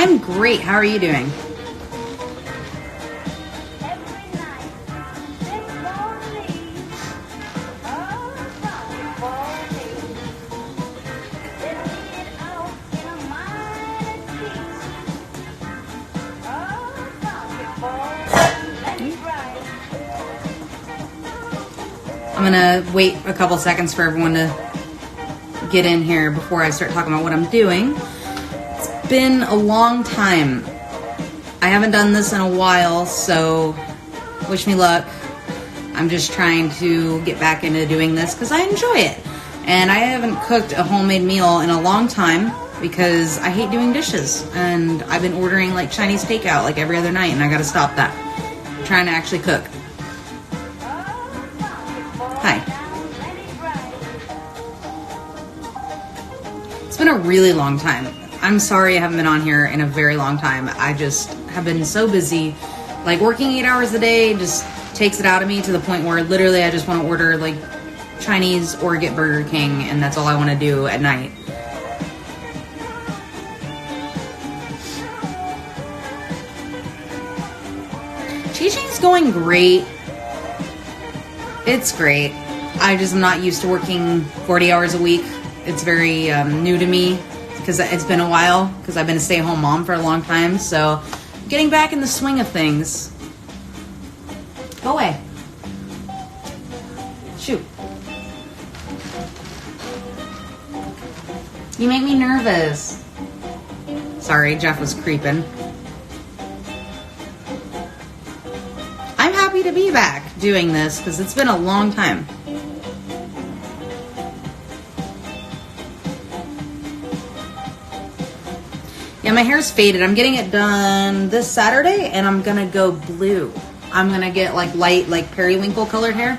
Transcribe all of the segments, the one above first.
I'm great. How are you doing? I'm gonna wait a couple seconds for everyone to get in here before I start talking about what I'm doing. It's been a long time. I haven't done this in a while, so wish me luck. I'm just trying to get back into doing this because I enjoy it. And I haven't cooked a homemade meal in a long time because I hate doing dishes. And I've been ordering like Chinese takeout like every other night, and I gotta stop that. I'm trying to actually cook. Hi. It's been a really long time. I'm sorry I haven't been on here in a very long time. I just have been so busy. Like working 8 hours a day just takes it out of me to the point where literally I just want to order like Chinese or get Burger King, and that's all I want to do at night. Teaching's going great. It's great. I just am not used to working 40 hours a week. It's very new to me because it's been a while because I've been a stay-at-home mom for a long time. So getting back in the swing of things. Go away. Shoot. You make me nervous. Sorry, Jeff was creeping. I'm happy to be back doing this because it's been a long time. Yeah, my hair's faded. I'm getting it done this Saturday, and I'm gonna go blue. I'm gonna get like light, like periwinkle colored hair.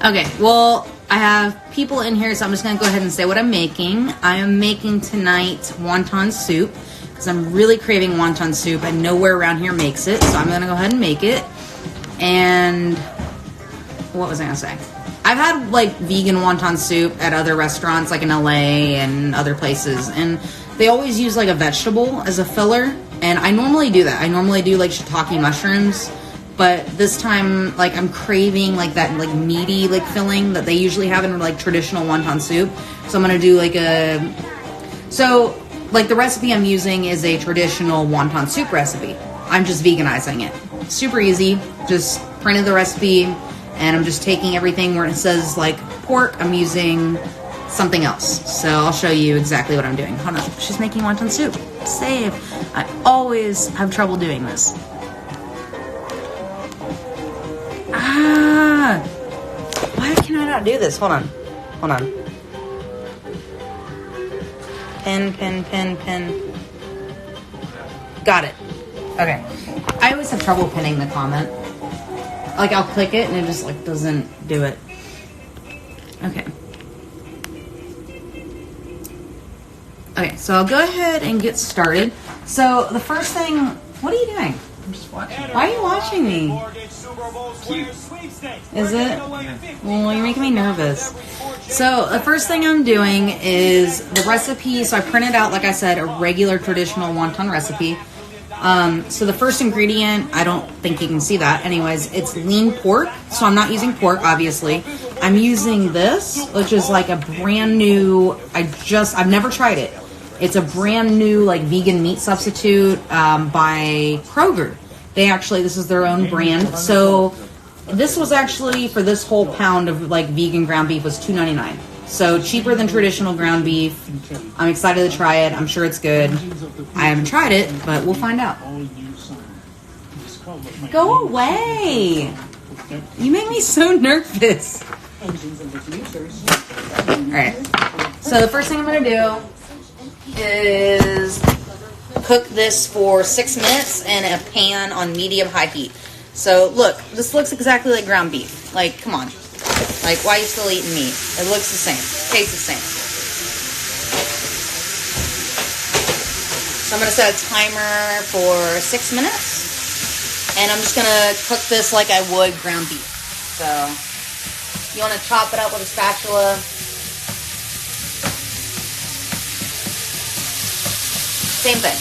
Okay, well, I have people in here, so I'm just gonna go ahead and say what I'm making. I am making tonight wonton soup because I'm really craving wonton soup, and nowhere around here makes it, so I'm gonna go ahead and make it. And what was I gonna say? I've had like vegan wonton soup at other restaurants like in LA and other places, and they always use like a vegetable as a filler, and I normally do that. I normally do like shiitake mushrooms, but this time like I'm craving like that like meaty like filling that they usually have in like traditional wonton soup. So I'm gonna do like the recipe I'm using is a traditional wonton soup recipe. I'm just veganizing it. Super easy. Just printed the recipe. And I'm just taking everything where it says like pork, I'm using something else. So I'll show you exactly what I'm doing. Hold on, she's making wonton soup. Save. I always have trouble doing this. Why can I not do this? Hold on. Pin. Got it. Okay. I always have trouble pinning the comment. Like I'll click it and it just like doesn't do it. Okay. Okay, so I'll go ahead and get started. So the first thing, what are you doing? I'm just watching. Why are you watching me? Cute. Is it? Well, you're making me nervous. So the first thing I'm doing is the recipe. So I printed out, like I said, a regular traditional wonton recipe. So the first ingredient, I don't think you can see that. Anyways, it's lean pork. So I'm not using pork, obviously. I'm using this, which is like a brand new, I've never tried it. It's a brand new like vegan meat substitute by Kroger. This is their own brand. So this was actually, for this whole pound of like vegan ground beef, was $2.99. So cheaper than traditional ground beef. I'm excited to try it. I'm sure it's good. I haven't tried it, but we'll find out. Go away. You make me so nervous. Alright. So the first thing I'm going to do is cook this for 6 minutes in a pan on medium-high heat. So look, this looks exactly like ground beef. Like, come on. Like, why are you still eating meat? It looks the same. Tastes the same. So I'm going to set a timer for 6 minutes. And I'm just going to cook this like I would ground beef. So You want to chop it up with a spatula. Same thing.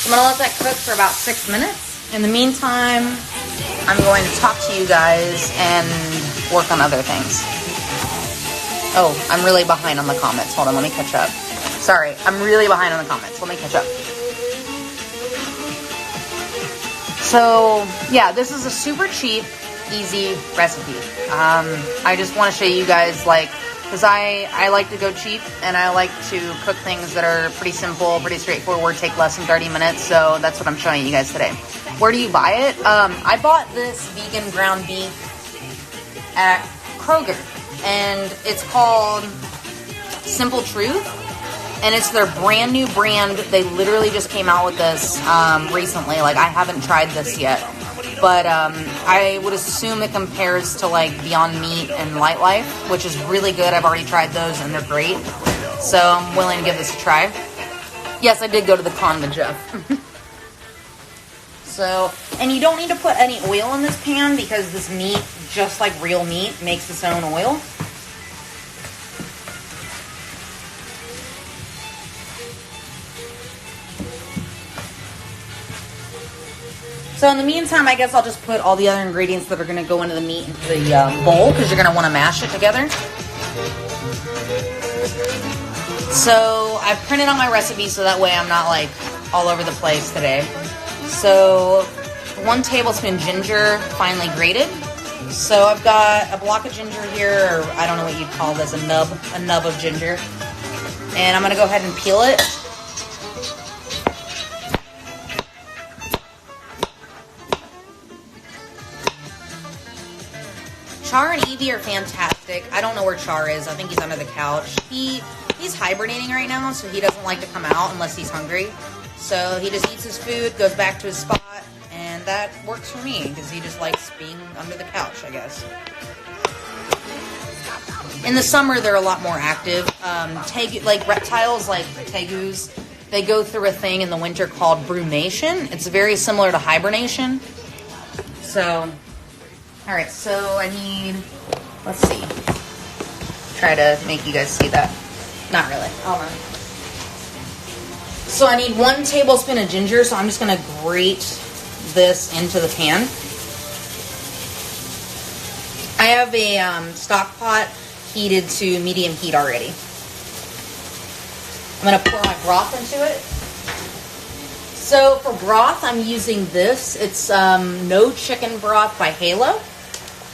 I'm gonna let that cook for about 6 minutes. In the meantime, I'm going to talk to you guys and work on other things. Oh, I'm really behind on the comments. Hold on, let me catch up. Sorry, I'm really behind on the comments. Let me catch up. So, yeah, this is a super cheap, easy recipe. I just want to show you guys, like, because I like to go cheap, and I like to cook things that are pretty simple, pretty straightforward, take less than 30 minutes, so that's what I'm showing you guys today. Where do you buy it? I bought this vegan ground beef at Kroger, and it's called Simple Truth, and it's their brand new brand. They literally just came out with this recently. Like, I haven't tried this yet, but I would assume it compares to like Beyond Meat and Light Life, which is really good. I've already tried those and they're great, so I'm willing to give this a try. Yes, I did go to the con with Jeff. So, and you don't need to put any oil in this pan because this meat, just like real meat, makes its own oil. So in the meantime, I guess I'll just put all the other ingredients that are going to go into the meat into the bowl, because you're going to want to mash it together. So I printed on my recipe so that way I'm not like all over the place today. So 1 tablespoon ginger, finely grated. So I've got a block of ginger here, or I don't know what you'd call this, a nub of ginger. And I'm going to go ahead and peel it. Char and Evie are fantastic. I don't know where Char is. I think he's under the couch. He's hibernating right now, so he doesn't like to come out unless he's hungry. So he just eats his food, goes back to his spot, and that works for me because he just likes being under the couch, I guess. In the summer, they're a lot more active. Like reptiles, like tegus, they go through a thing in the winter called brumation. It's very similar to hibernation. So, all right, so I need, let's see. Try to make you guys see that. Not really. Hold on. So I need 1 tablespoon of ginger, so I'm just going to grate this into the pan. I have a stock pot heated to medium heat already. I'm going to pour my broth into it. So for broth, I'm using this. It's No Chicken Broth by Halo.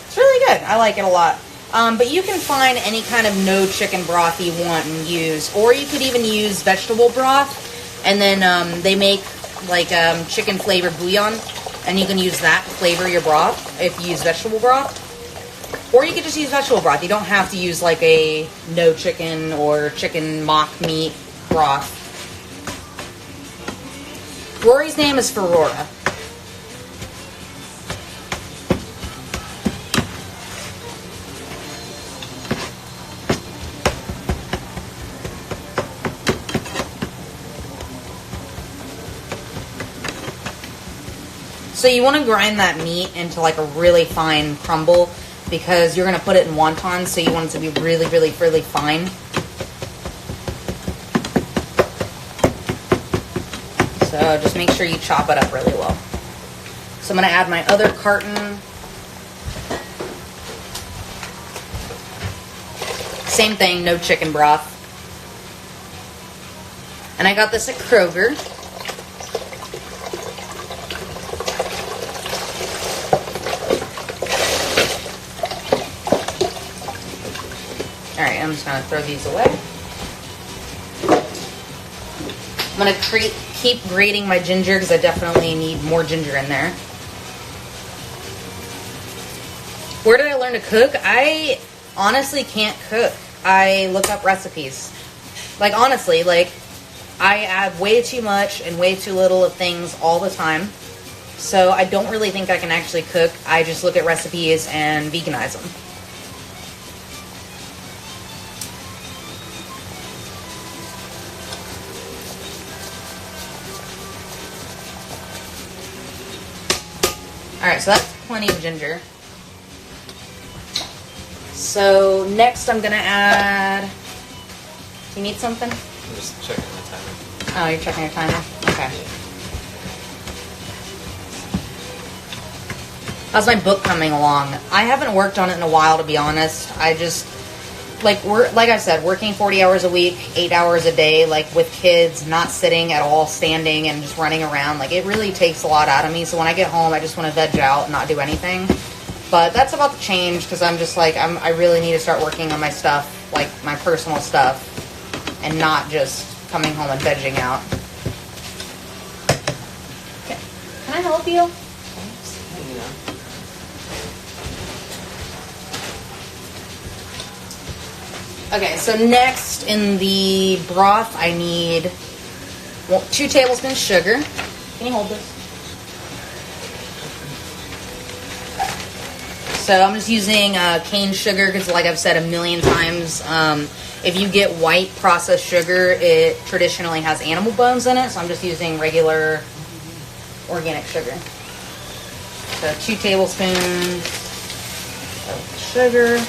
It's really good. I like it a lot. But you can find any kind of no chicken broth you want and use. Or you could even use vegetable broth. And then they make like chicken flavored bouillon. And you can use that to flavor your broth if you use vegetable broth. Or you could just use vegetable broth. You don't have to use like a no chicken or chicken mock meat broth. Rory's name is Ferrora. So you want to grind that meat into like a really fine crumble because you're going to put it in wontons, so you want it to be really, really, really fine. So just make sure you chop it up really well. So I'm going to add my other carton. Same thing, no chicken broth. And I got this at Kroger. Alright, I'm just going to throw these away. I'm going to keep grating my ginger because I definitely need more ginger in there. Where did I learn to cook? I honestly can't cook. I look up recipes. Like, honestly, like, I add way too much and way too little of things all the time. So I don't really think I can actually cook. I just look at recipes and veganize them. Alright, so that's plenty of ginger. So next I'm gonna add... Do you need something? I'm just checking the timer. Oh, you're checking your timer? Okay. How's my book coming along? I haven't worked on it in a while, to be honest. I just... like I said, working 40 hours a week, 8 hours a day, like with kids, not sitting at all, standing and just running around. Like it really takes a lot out of me. So when I get home, I just want to veg out and not do anything. But that's about to change because I'm just like, I really need to start working on my stuff, like my personal stuff, and not just coming home and vegging out. Okay. Can I help you? Okay, so next in the broth, I need 2 tablespoons sugar. Can you hold this? So I'm just using cane sugar because, like I've said a million times, if you get white processed sugar, it traditionally has animal bones in it. So I'm just using regular organic sugar. So 2 tablespoons of sugar.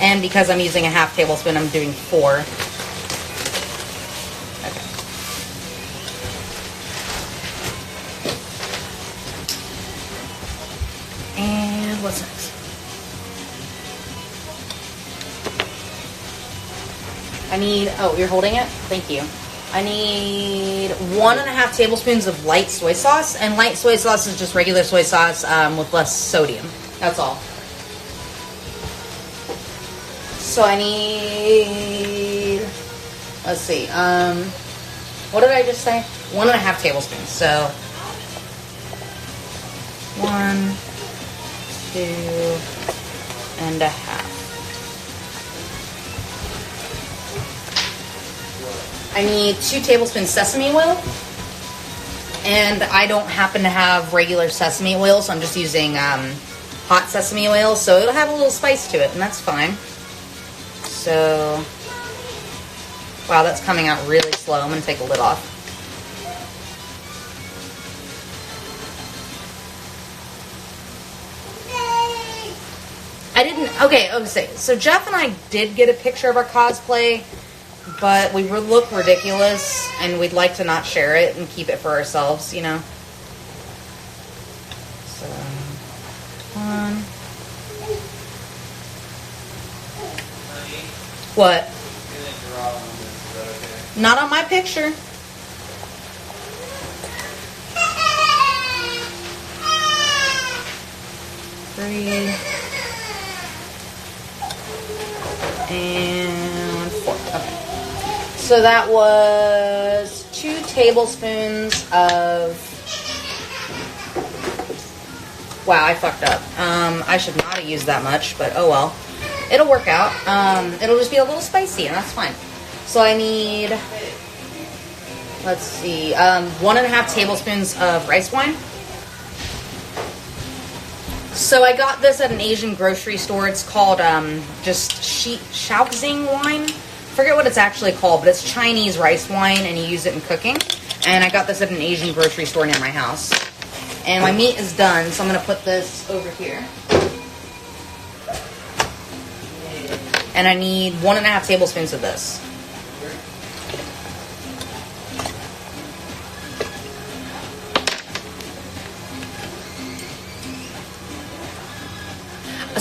And because I'm using a half tablespoon, I'm doing 4. Okay. And what's next? I need, oh, you're holding it? Thank you. I need 1.5 tablespoons of light soy sauce. And light soy sauce is just regular soy sauce with less sodium. That's all. So I need, let's see, what did I just say? 1.5 tablespoons. So 1, 2.5. I need 2 tablespoons sesame oil. And I don't happen to have regular sesame oil, so I'm just using hot sesame oil. So it'll have a little spice to it, and that's fine. So, wow, that's coming out really slow. I'm going to take the lid off. I didn't, okay, so Jeff and I did get a picture of our cosplay, but we look ridiculous, and we'd like to not share it and keep it for ourselves, you know. So, 1. What? Not on my picture. Three and 4. Okay. So that was 2 tablespoons of. Wow, I fucked up. I should not have used that much, but oh well. It'll work out. It'll just be a little spicy, and that's fine. So I need, let's see, 1.5 tablespoons of rice wine. So I got this at an Asian grocery store. It's called just Shaoxing wine. Forget what it's actually called, but it's Chinese rice wine, and you use it in cooking. And I got this at an Asian grocery store near my house. And my meat is done, so I'm going to put this over here. And I need 1.5 tablespoons of this.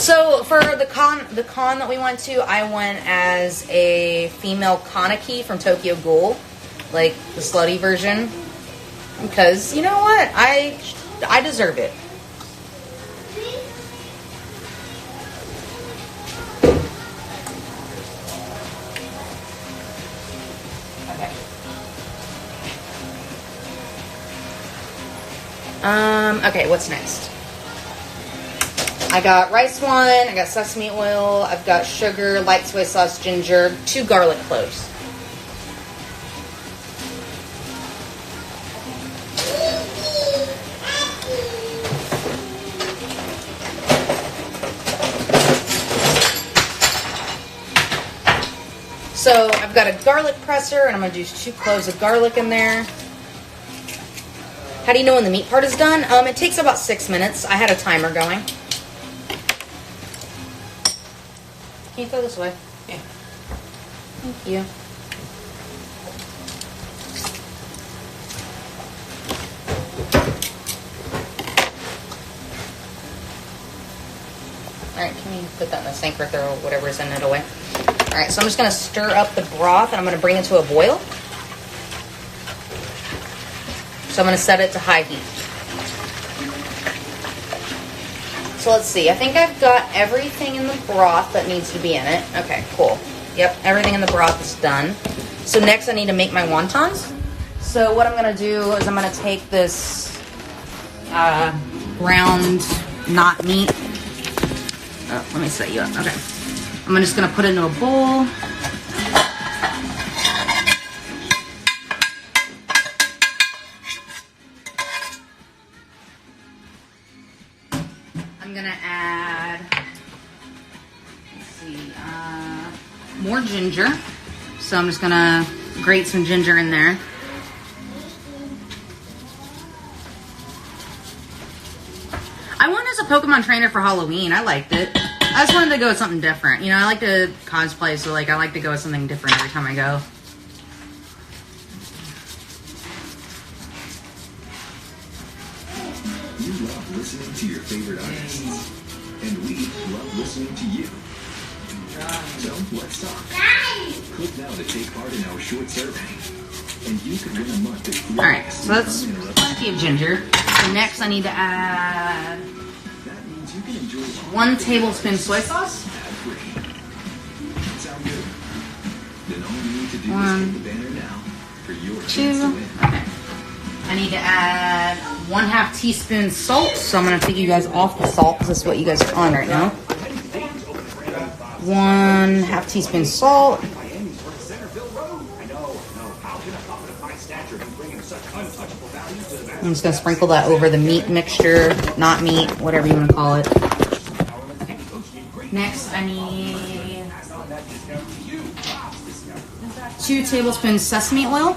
So for the con that we went to, I went as a female Kaneki from Tokyo Ghoul, like the slutty version, because you know what, I deserve it. Okay, what's next? I got rice wine, I got sesame oil, I've got sugar, light soy sauce, ginger, 2 garlic cloves. So I've got a garlic presser, and I'm going to do 2 cloves of garlic in there. How do you know when the meat part is done? It takes about 6 minutes. I had a timer going. Can you throw this away? Yeah. Thank you. Alright, can you put that in the sink or throw whatever's in it away? Alright, so I'm just going to stir up the broth and I'm going to bring it to a boil. So I'm going to set it to high heat. So let's see, I think I've got everything in the broth that needs to be in it. Okay, cool. Yep, everything in the broth is done. So next I need to make my wontons. So what I'm going to do is I'm going to take this ground knot meat. Oh, let me set you up. Okay. I'm just going to put it into a bowl. I'm going to add, let's see, more ginger. So I'm just going to grate some ginger in there. I went as a Pokemon trainer for Halloween. I liked it. I just wanted to go with something different. You know, I like to cosplay, so like I like to go with something different every time I go. You love listening to your favorite artists, and we love listening to you. So let's talk. Click now to take part in our short survey, and you could win a month of free. All right, so that's plenty of ginger. So next I need to add 1 tablespoon soy sauce. Sound good? Then all you need to do is 1, hit the banner now for your 2. chance to win. Okay. I need to add 1/2 teaspoon salt. So I'm gonna take you guys off the salt because this is what you guys are on right now. 1/2 teaspoon salt. I'm just gonna sprinkle that over the meat mixture, not meat, whatever you want to call it. Okay. Next, I need 2 tablespoons sesame oil.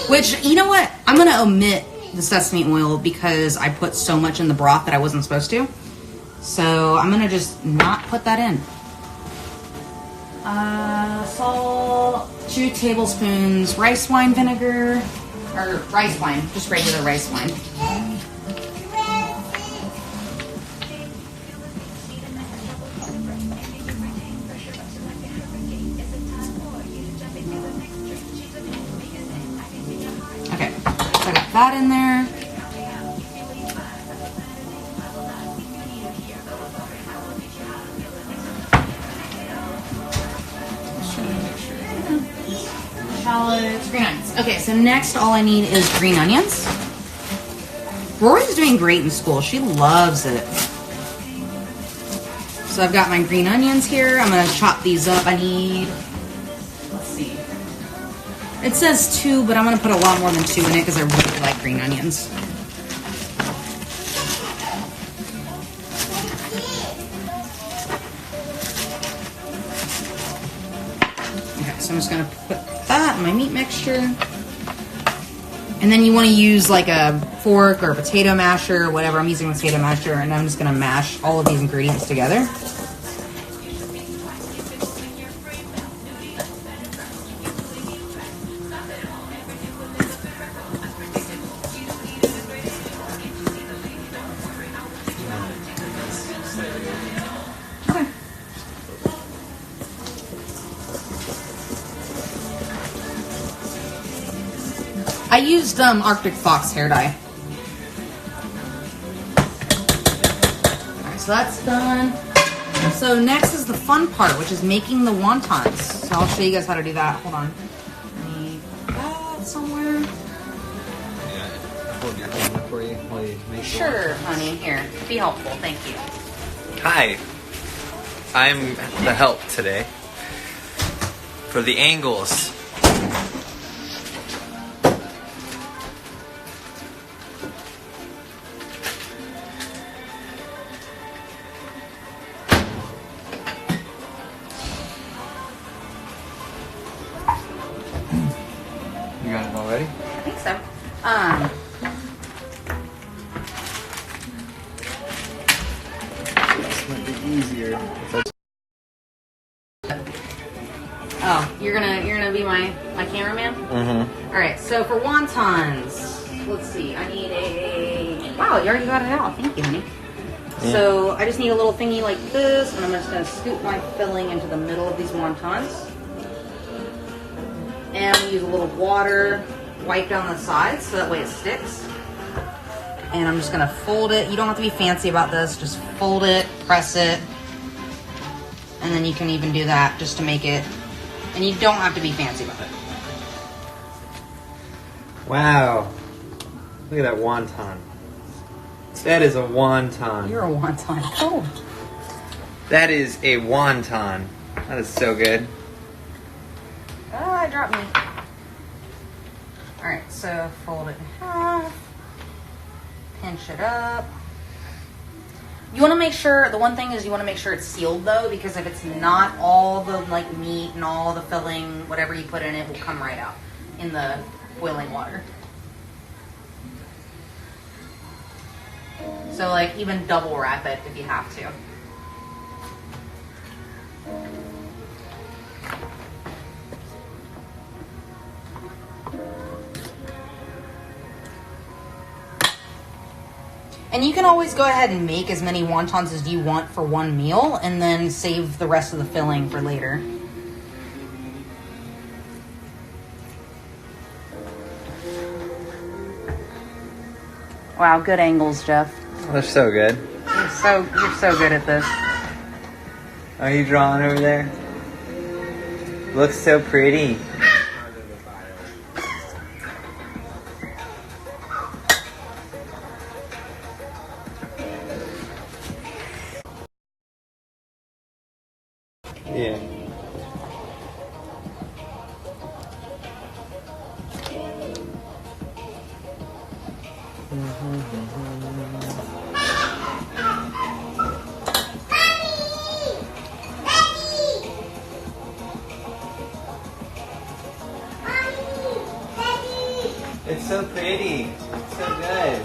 Which, you know what? I'm going to omit the sesame oil because I put so much in the broth that I wasn't supposed to. So I'm going to just not put that in. Salt, 2 tablespoons rice wine vinegar, or rice wine, just regular rice wine. Okay, so I got that in there. Shallots, green onions. Okay, so next all I need is green onions. Rory's doing great in school. She loves it. So I've got my green onions here. I'm going to chop these up. I need, let's see. It says 2, but I'm going to put a lot more than 2 in it because I really like green onions. Okay, so I'm just going to put that in my meat mixture. And then you want to use like a fork or a potato masher or whatever. I'm using a potato masher, and I'm just going to mash all of these ingredients together. I used Arctic Fox hair dye. Alright, so that's done. So next is the fun part, which is making the wontons. So I'll show you guys how to do that. Hold on. I need that somewhere. Yeah, hold your camera for you while you make Sure, honey. Here. Be helpful. Thank you. Hi, I'm the help today for the angles. easier. Oh, you're gonna be my cameraman? Mm-hmm. All right. So for wontons, let's see. I need a. Wow, you already got it out. Thank you, honey. Yeah. So I just need a little thingy like this, and I'm just gonna scoop my filling into the middle of these wontons, and I'm gonna use a little water, wipe down the sides so that way it sticks. And I'm just gonna fold it. You don't have to be fancy about this. Just fold it, press it, and then you can even do that just to make it. And you don't have to be fancy about it. Wow. Look at that wonton. That is a wonton. You're a wonton. Oh. That is a wonton. That is so good. Ah, it dropped me. Alright, so fold it in half. Pinch it up. You want to make sure, the one thing is you want to make sure it's sealed though, because if it's not, all the like meat and all the filling, whatever you put in it will come right out in the boiling water. So like even double wrap it if you have to. And you can always go ahead and make as many wontons as you want for one meal and then save the rest of the filling for later. Wow, good angles, Jeff. They're so good. You're so good at this. Are you drawing over there? Looks so pretty. Yeah. It's so pretty. It's so good.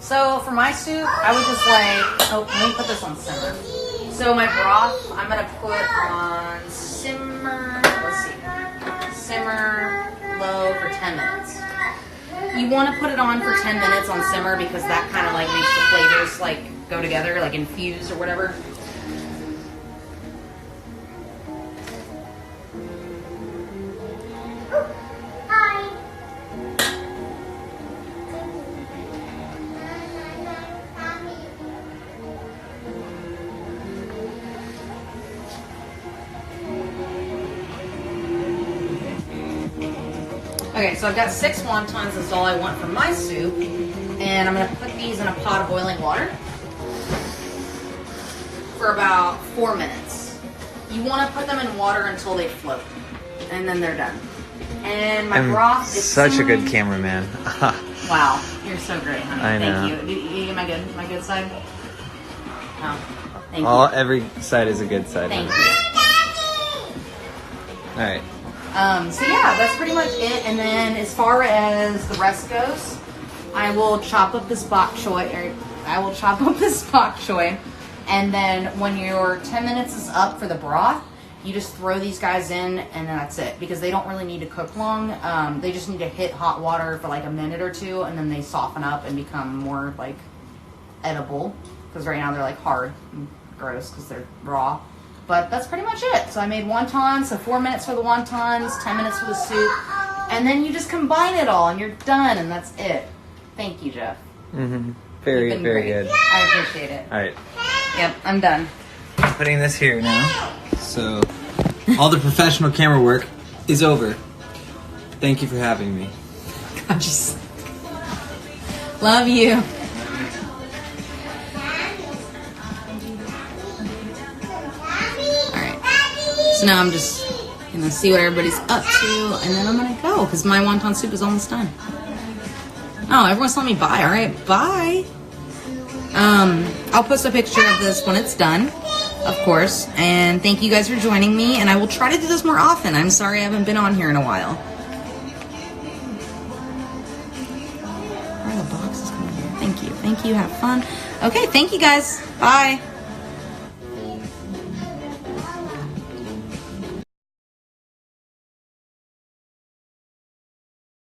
So for my soup, I would just like, oh, let me put this on simmer. So my broth, I'm gonna put on simmer, let's see, simmer low for 10 minutes. You want to put it on for 10 minutes on simmer because that kind of like makes the flavors like go together, like infuse or whatever. Okay, so I've got 6 wontons, that's all I want for my soup. And I'm gonna put these in a pot of boiling water for about 4 minutes. You wanna put them in water until they float, and then they're done. And my broth is such a simmering. good cameraman. Wow, you're so great, honey. I know. Thank you. You get my good side? Oh, thank you. Every side is a good side. Thank you. All right. So yeah, that's pretty much it. And then as far as the rest goes, I will chop up this bok choy, and then when your 10 minutes is up for the broth, you just throw these guys in, and that's it. Because they don't really need to cook long. They just need to hit hot water for like a minute or two, and then they soften up and become more like edible. Because right now they're like hard and gross because they're raw. But that's pretty much it. So I made wontons, so 4 minutes for the wontons, 10 minutes for the soup. And then you just combine it all and you're done, and that's it. Thank you, Jeff. Mm-hmm. Very, You've been very great. good. I appreciate it. All right. Yep, I'm done. Putting this here now. So all the professional camera work is over. Thank you for having me. I just love you. So now I'm just gonna see what everybody's up to, and then I'm gonna go because my wonton soup is almost done. Oh, everyone's telling me bye. All right, bye. I'll post a picture of this when it's done. of course. And thank you guys for joining me. And I will try to do this more often. I'm sorry I haven't been on here in a while. Where are the boxes coming in? Thank you. Thank you. Have fun. Okay, thank you guys. Bye.